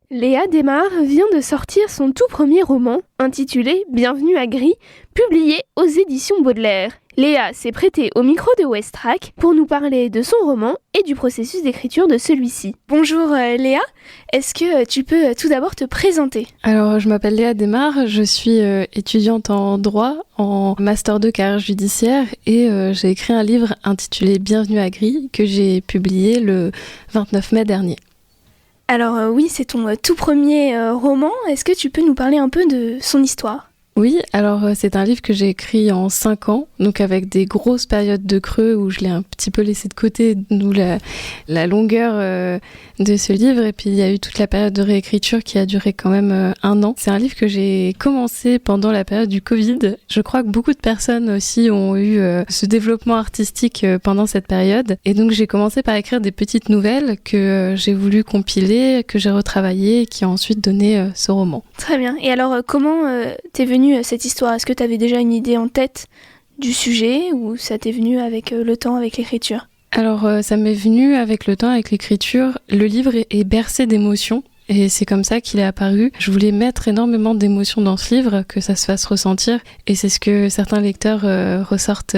Léa Desmar vient de sortir son tout premier roman, intitulé Bienvenue à Gris, publié aux éditions Baudelaire. Léa s'est prêtée au micro de Westrack pour nous parler de son roman et du processus d'écriture de celui-ci. Bonjour Léa, est-ce que tu peux tout d'abord te présenter ? Alors, je m'appelle Léa Desmar, je suis étudiante en droit, en master 2 carrière judiciaire et j'ai écrit un livre intitulé Bienvenue à Gris que j'ai publié le 29 mai dernier. Alors oui, c'est ton tout premier roman, est-ce que tu peux nous parler un peu de son histoire ? Oui, alors c'est un livre que j'ai écrit en 5 ans, donc avec des grosses périodes de creux où je l'ai un petit peu laissé de côté, d'où la longueur de ce livre. Et puis il y a eu toute la période de réécriture qui a duré quand même 1 an. C'est un livre que j'ai commencé pendant la période du Covid. Je crois que beaucoup de personnes aussi ont eu ce développement artistique pendant cette période. Et donc j'ai commencé par écrire des petites nouvelles que j'ai voulu compiler, que j'ai retravaillées et qui ont ensuite donné ce roman. Très bien. Et alors comment t'es venue cette histoire ? Est-ce que tu avais déjà une idée en tête du sujet ou ça t'est venu avec le temps, avec l'écriture ? Alors ça m'est venu avec le temps, avec l'écriture. Le livre est bercé d'émotions. Et c'est comme ça qu'il est apparu. Je voulais mettre énormément d'émotions dans ce livre, que ça se fasse ressentir. Et c'est ce que certains lecteurs ressortent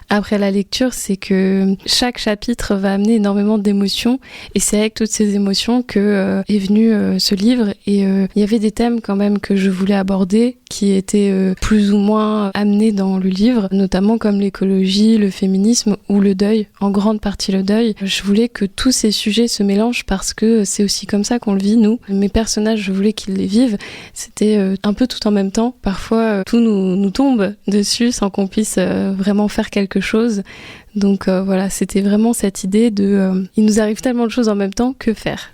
après la lecture, c'est que chaque chapitre va amener énormément d'émotions. Et c'est avec toutes ces émotions que est venu ce livre. Et il y avait des thèmes quand même que je voulais aborder, qui étaient plus ou moins amenés dans le livre, notamment comme l'écologie, le féminisme ou le deuil, en grande partie le deuil. Je voulais que tous ces sujets se mélangent parce que c'est aussi comme ça qu'on le vit. Nous, mes personnages, je voulais qu'ils les vivent. C'était un peu tout en même temps. Parfois, tout nous tombe dessus sans qu'on puisse vraiment faire quelque chose. Donc voilà, c'était vraiment cette idée de... il nous arrive tellement de choses en même temps, que faire ?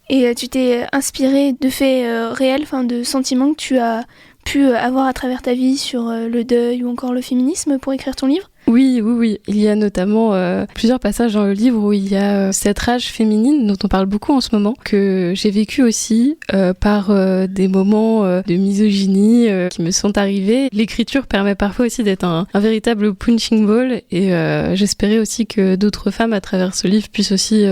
Et tu t'es inspirée de faits réels, de sentiments que tu as pu avoir à travers ta vie sur le deuil ou encore le féminisme pour écrire ton livre ? Oui. Il y a notamment plusieurs passages dans le livre où il y a cette rage féminine dont on parle beaucoup en ce moment, que j'ai vécu aussi par des moments de misogynie qui me sont arrivés. L'écriture permet parfois aussi d'être un véritable punching ball et j'espérais aussi que d'autres femmes à travers ce livre puissent aussi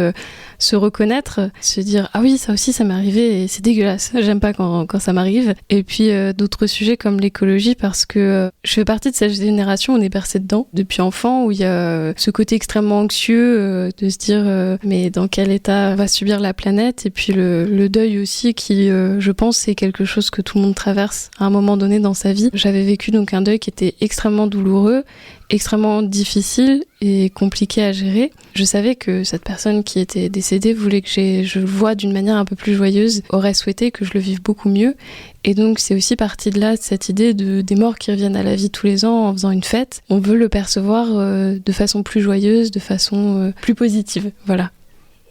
se reconnaître, se dire « Ah oui, ça aussi, ça m'est arrivé et c'est dégueulasse, j'aime pas quand ça m'arrive ». Et puis d'autres sujets comme l'écologie, parce que je fais partie de cette génération, on est bercé dedans depuis enfant, où il y a ce côté extrêmement anxieux de se dire mais dans quel état va subir la planète, et puis le deuil aussi qui, je pense, c'est quelque chose que tout le monde traverse à un moment donné dans sa vie. J'avais vécu donc un deuil qui était extrêmement douloureux, extrêmement difficile et compliqué à gérer. Je savais que cette personne qui était décédée voulait que je le voie d'une manière un peu plus joyeuse, aurait souhaité que je le vive beaucoup mieux. Et donc c'est aussi parti de là, cette idée des morts qui reviennent à la vie tous les ans en faisant une fête. On veut le percevoir de façon plus joyeuse, de façon plus positive. Voilà.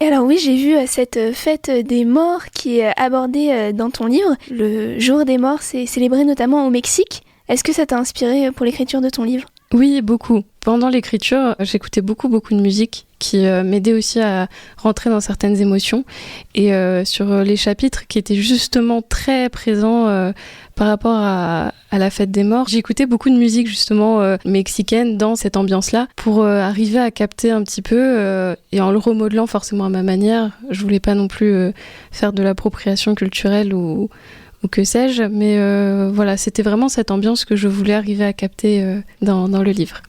Et alors oui, j'ai vu cette fête des morts qui est abordée dans ton livre. Le jour des morts, c'est célébré notamment au Mexique. Est-ce que ça t'a inspiré pour l'écriture de ton livre ? Oui, beaucoup. Pendant l'écriture, j'écoutais beaucoup de musique qui m'aidait aussi à rentrer dans certaines émotions. Et sur les chapitres qui étaient justement très présents par rapport à la fête des morts, j'écoutais beaucoup de musique justement mexicaine dans cette ambiance-là pour arriver à capter un petit peu et en le remodelant forcément à ma manière. Je voulais pas non plus faire de l'appropriation culturelle ou que sais-je, mais voilà, c'était vraiment cette ambiance que je voulais arriver à capter dans le livre.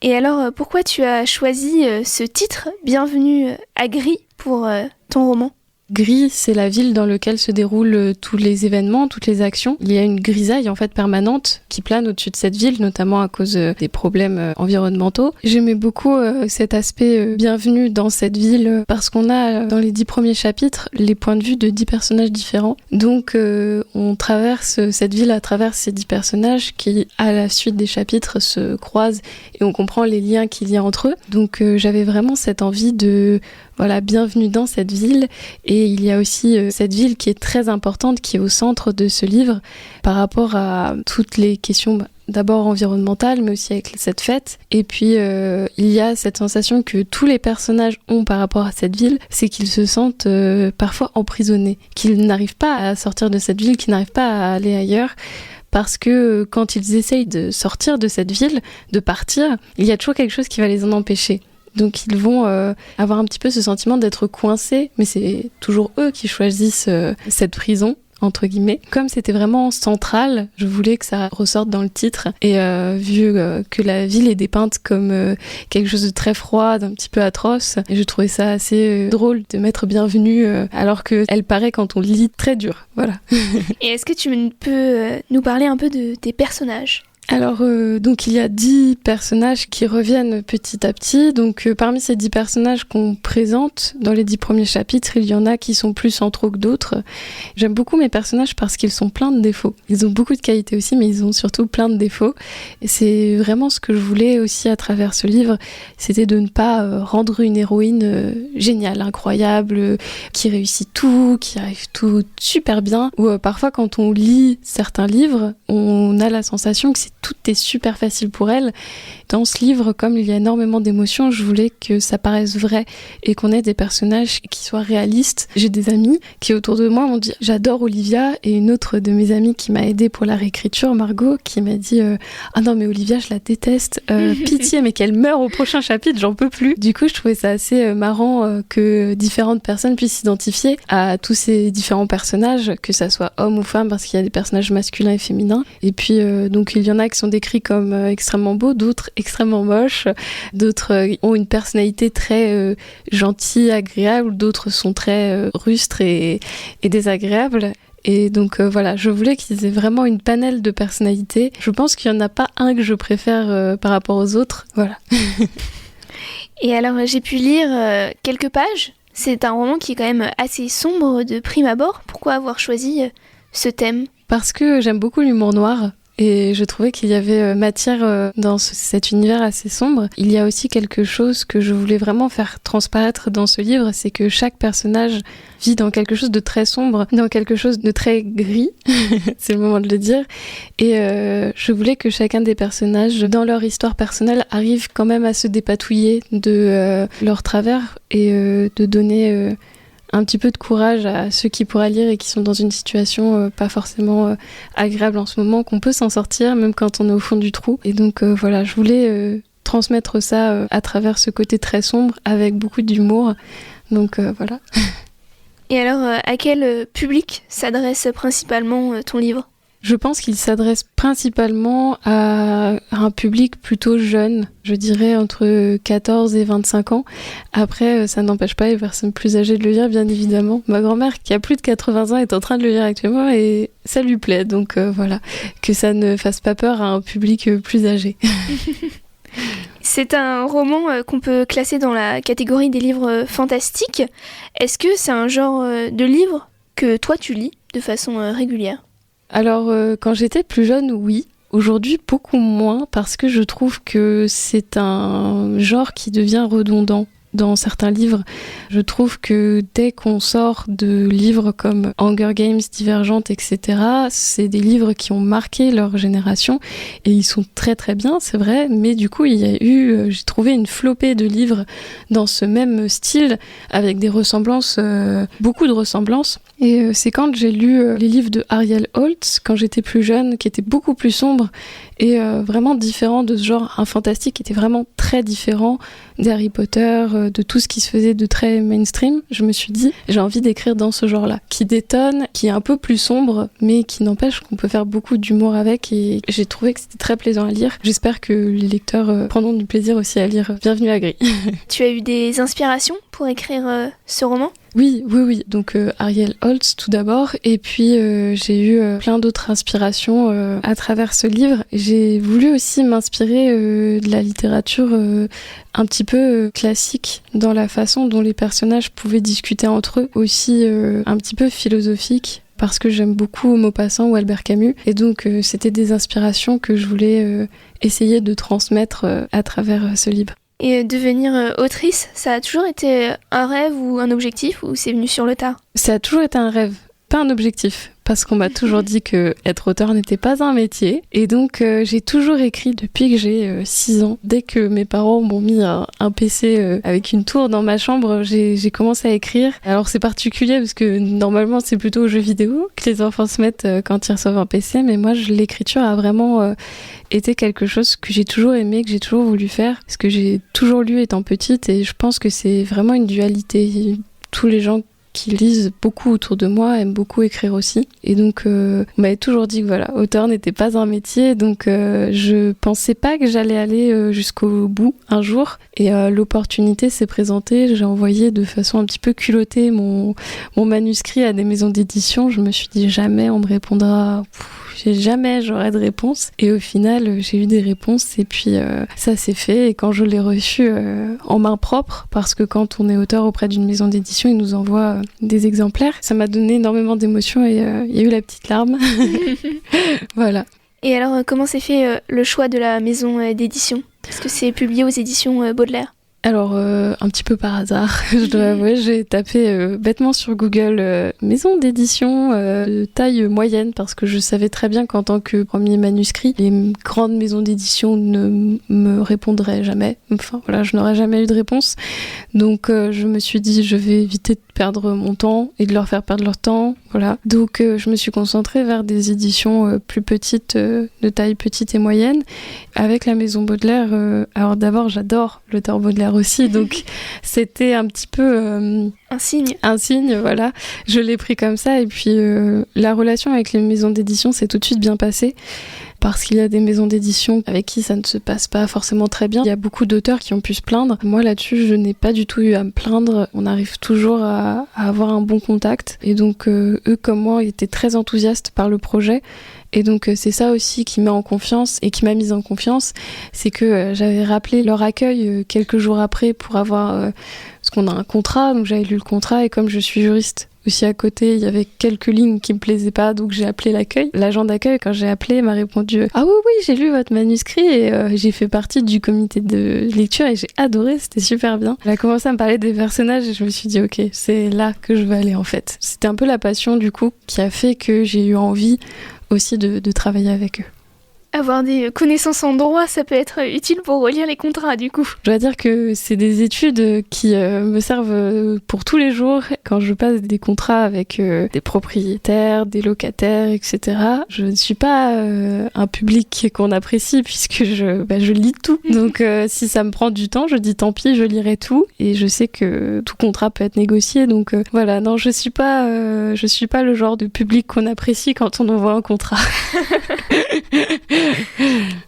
Et alors, pourquoi tu as choisi ce titre, Bienvenue à Gris, pour ton roman ? Gris, c'est la ville dans laquelle se déroulent tous les événements, toutes les actions. Il y a une grisaille en fait permanente qui plane au-dessus de cette ville, notamment à cause des problèmes environnementaux. J'aimais beaucoup cet aspect bienvenue dans cette ville parce qu'on a dans les 10 premiers chapitres les points de vue de 10 personnages différents. Donc on traverse cette ville à travers ces 10 personnages qui, à la suite des chapitres, se croisent et on comprend les liens qu'il y a entre eux. Donc j'avais vraiment cette envie de... Voilà, bienvenue dans cette ville. Et il y a aussi cette ville qui est très importante, qui est au centre de ce livre par rapport à toutes les questions d'abord environnementales, mais aussi avec cette fête. Et puis, il y a cette sensation que tous les personnages ont par rapport à cette ville, c'est qu'ils se sentent parfois emprisonnés, qu'ils n'arrivent pas à sortir de cette ville, qu'ils n'arrivent pas à aller ailleurs. Parce que quand ils essayent de sortir de cette ville, de partir, il y a toujours quelque chose qui va les en empêcher. Donc ils vont avoir un petit peu ce sentiment d'être coincés, mais c'est toujours eux qui choisissent cette prison, entre guillemets. Comme c'était vraiment central, je voulais que ça ressorte dans le titre. Et vu que la ville est dépeinte comme quelque chose de très froid, d'un petit peu atroce, et je trouvais ça assez drôle de mettre Bienvenue alors qu'elle paraît quand on lit très dur. Voilà. Et est-ce que tu peux nous parler un peu de tes personnages ? Alors, donc il y a 10 personnages qui reviennent petit à petit. Donc, parmi ces 10 personnages qu'on présente dans les 10 premiers chapitres, il y en a qui sont plus centraux que d'autres. J'aime beaucoup mes personnages parce qu'ils sont pleins de défauts. Ils ont beaucoup de qualités aussi, mais ils ont surtout plein de défauts. Et c'est vraiment ce que je voulais aussi à travers ce livre, c'était de ne pas rendre une héroïne géniale, incroyable, qui réussit tout, qui arrive tout super bien. Ou parfois, quand on lit certains livres, on a la sensation que tout est super facile pour elle. Dans ce livre, comme il y a énormément d'émotions, je voulais que ça paraisse vrai et qu'on ait des personnages qui soient réalistes. J'ai des amis qui autour de moi m'ont dit « J'adore Olivia » et une autre de mes amies qui m'a aidée pour la réécriture, Margot, qui m'a dit « Ah non mais Olivia, je la déteste, pitié mais qu'elle meure au prochain chapitre, j'en peux plus ». Du coup, je trouvais ça assez marrant que différentes personnes puissent s'identifier à tous ces différents personnages, que ça soit homme ou femme, parce qu'il y a des personnages masculins et féminins. Et puis, donc il y en a qui sont décrits comme extrêmement beaux, d'autres extrêmement moches, d'autres ont une personnalité très gentille, agréable, d'autres sont très rustres et désagréables. Et donc voilà, je voulais qu'ils aient vraiment une panel de personnalités. Je pense qu'il n'y en a pas un que je préfère par rapport aux autres. Voilà. Et alors, j'ai pu lire quelques pages. C'est un roman qui est quand même assez sombre de prime abord. Pourquoi avoir choisi ce thème ? Parce que j'aime beaucoup l'humour noir. Et je trouvais qu'il y avait matière dans cet univers assez sombre. Il y a aussi quelque chose que je voulais vraiment faire transparaître dans ce livre, c'est que chaque personnage vit dans quelque chose de très sombre, dans quelque chose de très gris, c'est le moment de le dire. Et je voulais que chacun des personnages, dans leur histoire personnelle, arrive quand même à se dépatouiller de leur travers et de donner un petit peu de courage à ceux qui pourraient lire et qui sont dans une situation pas forcément agréable en ce moment, qu'on peut s'en sortir même quand on est au fond du trou. Et donc voilà, je voulais transmettre ça à travers ce côté très sombre avec beaucoup d'humour. Donc voilà. Et alors, à quel public s'adresse principalement ton livre ? Je pense qu'il s'adresse principalement à un public plutôt jeune, je dirais entre 14 et 25 ans. Après, ça n'empêche pas les personnes plus âgées de le lire, bien évidemment. Ma grand-mère, qui a plus de 80 ans, est en train de le lire actuellement et ça lui plaît. Donc voilà, que ça ne fasse pas peur à un public plus âgé. C'est un roman qu'on peut classer dans la catégorie des livres fantastiques. Est-ce que c'est un genre de livre que toi tu lis de façon régulière ? Alors, quand j'étais plus jeune, oui. Aujourd'hui, beaucoup moins, parce que je trouve que c'est un genre qui devient redondant dans certains livres. Je trouve que dès qu'on sort de livres comme Hunger Games, Divergente, etc., c'est des livres qui ont marqué leur génération et ils sont très très bien, c'est vrai, mais du coup, il y a eu, j'ai trouvé une flopée de livres dans ce même style avec des ressemblances, beaucoup de ressemblances. Et c'est quand j'ai lu les livres de Ariel Holtz, quand j'étais plus jeune, qui étaient beaucoup plus sombres et vraiment différents de ce genre. Un fantastique qui était vraiment très différent d'Harry Potter, de tout ce qui se faisait de très mainstream. Je me suis dit, j'ai envie d'écrire dans ce genre-là, qui détonne, qui est un peu plus sombre, mais qui n'empêche qu'on peut faire beaucoup d'humour avec. Et j'ai trouvé que c'était très plaisant à lire. J'espère que les lecteurs prendront du plaisir aussi à lire Bienvenue à Gris. Tu as eu des inspirations pour écrire ce roman ? Oui. Donc Ariel Holtz tout d'abord, et puis j'ai eu plein d'autres inspirations à travers ce livre. J'ai voulu aussi m'inspirer de la littérature un petit peu classique dans la façon dont les personnages pouvaient discuter entre eux, aussi un petit peu philosophique, parce que j'aime beaucoup Maupassant ou Albert Camus, et donc c'était des inspirations que je voulais essayer de transmettre à travers ce livre. Et devenir autrice, ça a toujours été un rêve ou un objectif, ou c'est venu sur le tard ? Ça a toujours été un rêve. pas un objectif. Parce qu'on m'a toujours dit que être auteur n'était pas un métier. Et donc, j'ai toujours écrit depuis que j'ai 6 ans. Dès que mes parents m'ont mis un PC avec une tour dans ma chambre, j'ai commencé à écrire. Alors, c'est particulier parce que normalement, c'est plutôt aux jeux vidéo que les enfants se mettent quand ils reçoivent un PC. Mais moi, l'écriture a vraiment été quelque chose que j'ai toujours aimé, que j'ai toujours voulu faire. Parce que j'ai toujours lu étant petite et je pense que c'est vraiment une dualité. Tous les gens qui lisent beaucoup autour de moi, aiment beaucoup écrire aussi. Et donc, on m'avait toujours dit que voilà, auteur n'était pas un métier, donc je pensais pas que j'allais aller jusqu'au bout un jour. Et l'opportunité s'est présentée, j'ai envoyé de façon un petit peu culottée mon manuscrit à des maisons d'édition. Je me suis dit jamais on me répondra... Jamais j'aurai de réponse. Et au final, j'ai eu des réponses et puis ça s'est fait. Et quand je l'ai reçu en main propre, parce que quand on est auteur auprès d'une maison d'édition, ils nous envoient des exemplaires, ça m'a donné énormément d'émotions et il y a eu la petite larme. Voilà. Et alors, comment s'est fait le choix de la maison d'édition ? Est-ce que c'est publié aux éditions Baudelaire ? Alors, un petit peu par hasard, je dois avouer, j'ai tapé bêtement sur Google maison d'édition de taille moyenne parce que je savais très bien qu'en tant que premier manuscrit, les grandes maisons d'édition ne me répondraient jamais. Enfin, voilà, je n'aurais jamais eu de réponse. Donc, je me suis dit, je vais éviter de perdre mon temps et de leur faire perdre leur temps. Voilà. Donc, je me suis concentrée vers des éditions plus petites, de taille petite et moyenne. Avec la maison Baudelaire, alors d'abord, j'adore l'auteur Baudelaire aussi, donc c'était un petit peu un signe, voilà. Je l'ai pris comme ça et puis la relation avec les maisons d'édition s'est tout de suite bien passée parce qu'il y a des maisons d'édition avec qui ça ne se passe pas forcément très bien. Il y a beaucoup d'auteurs qui ont pu se plaindre. Moi là-dessus, je n'ai pas du tout eu à me plaindre. On arrive toujours à avoir un bon contact et donc eux comme moi étaient très enthousiastes par le projet. Et donc c'est ça aussi qui met en confiance et qui m'a mise en confiance, c'est que j'avais rappelé leur accueil quelques jours après pour avoir, parce qu'on a un contrat, donc j'avais lu le contrat et comme je suis juriste aussi à côté, il y avait quelques lignes qui me plaisaient pas, donc j'ai appelé l'accueil. L'agent d'accueil, quand j'ai appelé, m'a répondu « Ah oui, j'ai lu votre manuscrit et j'ai fait partie du comité de lecture et j'ai adoré, c'était super bien. » Elle a commencé à me parler des personnages et je me suis dit « Ok, c'est là que je veux aller en fait. » C'était un peu la passion du coup qui a fait que j'ai eu envie aussi de travailler avec eux. Avoir des connaissances en droit, ça peut être utile pour relire les contrats, du coup. Je dois dire que c'est des études qui me servent pour tous les jours. Quand je passe des contrats avec des propriétaires, des locataires, etc., je ne suis pas un public qu'on apprécie puisque je lis tout. Donc si ça me prend du temps, je dis tant pis, je lirai tout. Et je sais que tout contrat peut être négocié. Donc voilà, non, je suis pas le genre de public qu'on apprécie quand on envoie un contrat.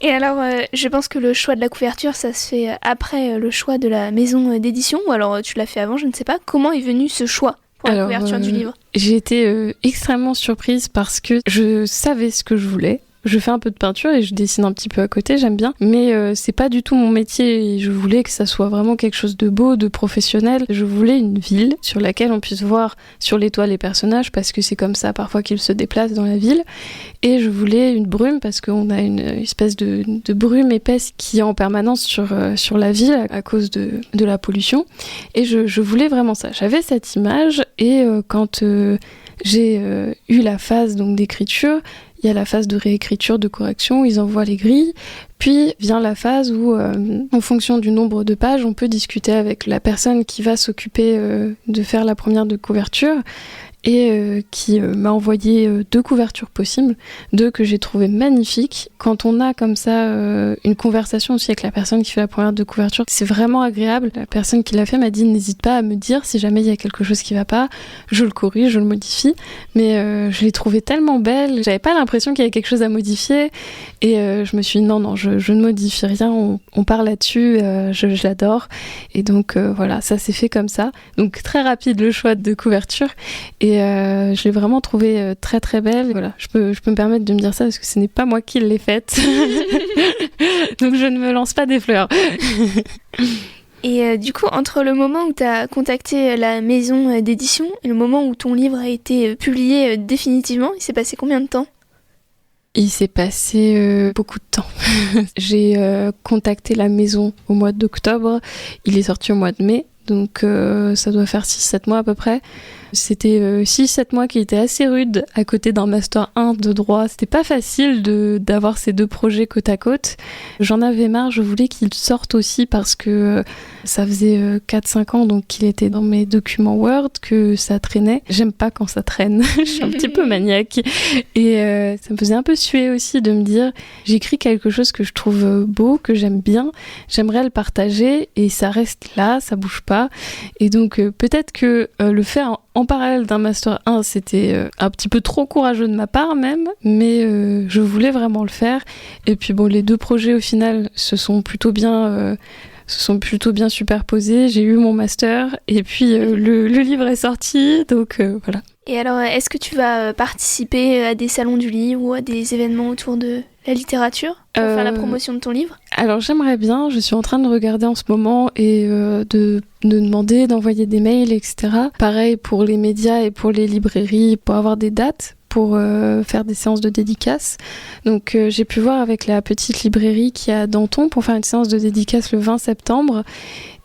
Et alors, je pense que le choix de la couverture, ça se fait après le choix de la maison d'édition, ou alors tu l'as fait avant, je ne sais pas. Comment est venu ce choix pour la couverture du livre ? J'ai été extrêmement surprise parce que je savais ce que je voulais. Je fais un peu de peinture et je dessine un petit peu à côté, j'aime bien. Mais c'est pas du tout mon métier et je voulais que ça soit vraiment quelque chose de beau, de professionnel. Je voulais une ville sur laquelle on puisse voir sur les toits les personnages parce que c'est comme ça parfois qu'ils se déplacent dans la ville. Et je voulais une brume parce qu'on a une espèce de brume épaisse qui est en permanence sur la ville à cause de la pollution. Et je voulais vraiment ça. J'avais cette image et quand j'ai eu la phase donc d'écriture, il y a la phase de réécriture, de correction, ils envoient les grilles, puis vient la phase où, en fonction du nombre de pages, on peut discuter avec la personne qui va s'occuper de faire la première de couverture et qui m'a envoyé 2 couvertures possibles, 2 que j'ai trouvées magnifiques. Quand on a comme ça une conversation aussi avec la personne qui fait la première de couverture, c'est vraiment agréable. La personne qui l'a fait m'a dit n'hésite pas à me dire si jamais il y a quelque chose qui va pas, je le corrige, je le modifie. Mais je l'ai trouvée tellement belle, j'avais pas l'impression qu'il y avait quelque chose à modifier et je me suis dit non, je ne modifie rien, on part là-dessus, je l'adore. Et donc voilà, ça s'est fait comme ça. Donc très rapide le choix de couverture et je l'ai vraiment trouvée très très belle. Voilà, je peux me permettre de me dire ça parce que ce n'est pas moi qui l'ai faite. Donc je ne me lance pas des fleurs. Et du coup, entre le moment où tu as contacté la maison d'édition et le moment où ton livre a été publié définitivement, il s'est passé combien de temps ? Il s'est passé beaucoup de temps. J'ai contacté la maison au mois d'octobre, il est sorti au mois de mai. donc ça doit faire 6-7 mois à peu près. C'était 6-7 mois qui étaient assez rudes à côté d'un Master 1 de droit. C'était pas facile d'avoir ces deux projets côte à côte. J'en avais marre, je voulais qu'il sorte aussi parce que ça faisait 4-5 ans donc qu'il était dans mes documents Word, que ça traînait. J'aime pas quand ça traîne, je suis un petit peu maniaque. Et ça me faisait un peu suer aussi de me dire, j'écris quelque chose que je trouve beau, que j'aime bien, j'aimerais le partager et ça reste là, ça bouge pas. Et donc peut-être que le faire en parallèle d'un Master 1, c'était un petit peu trop courageux de ma part même, mais je voulais vraiment le faire. Et puis bon, les deux projets au final se sont plutôt bien superposés. J'ai eu mon Master et puis le livre est sorti, donc voilà. Et alors, est-ce que tu vas participer à des salons du livre ou à des événements autour de la littérature pour faire la promotion de ton livre ? Alors j'aimerais bien, je suis en train de regarder en ce moment et de demander, d'envoyer des mails, etc. Pareil pour les médias et pour les librairies, pour avoir des dates, pour faire des séances de dédicaces. Donc j'ai pu voir avec la petite librairie qui est à Danton pour faire une séance de dédicace le 20 septembre.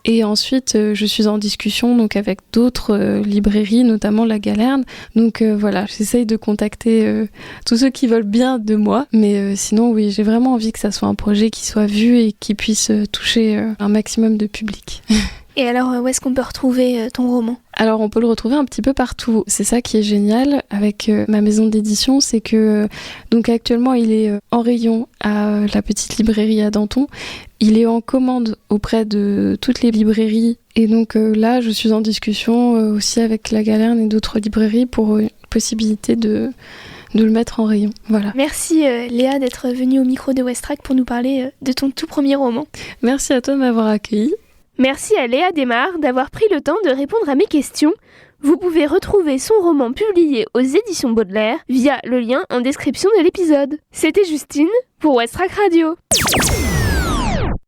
Et ensuite, je suis en discussion donc, avec d'autres librairies, notamment La Galerne. Donc voilà, j'essaye de contacter tous ceux qui veulent bien de moi. Mais sinon, oui, j'ai vraiment envie que ça soit un projet qui soit vu et qui puisse toucher un maximum de public. Et alors, où est-ce qu'on peut retrouver ton roman ? Alors, on peut le retrouver un petit peu partout. C'est ça qui est génial avec ma maison d'édition, c'est que donc actuellement, il est en rayon à la petite librairie à Danton. Il est en commande auprès de toutes les librairies. Et donc là, je suis en discussion aussi avec La Galerne et d'autres librairies pour une possibilité de le mettre en rayon. Voilà. Merci Léa d'être venue au micro de Westrack pour nous parler de ton tout premier roman. Merci à toi de m'avoir accueillie. Merci à Léa Desmar d'avoir pris le temps de répondre à mes questions. Vous pouvez retrouver son roman publié aux éditions Baudelaire via le lien en description de l'épisode. C'était Justine pour Westrack Radio.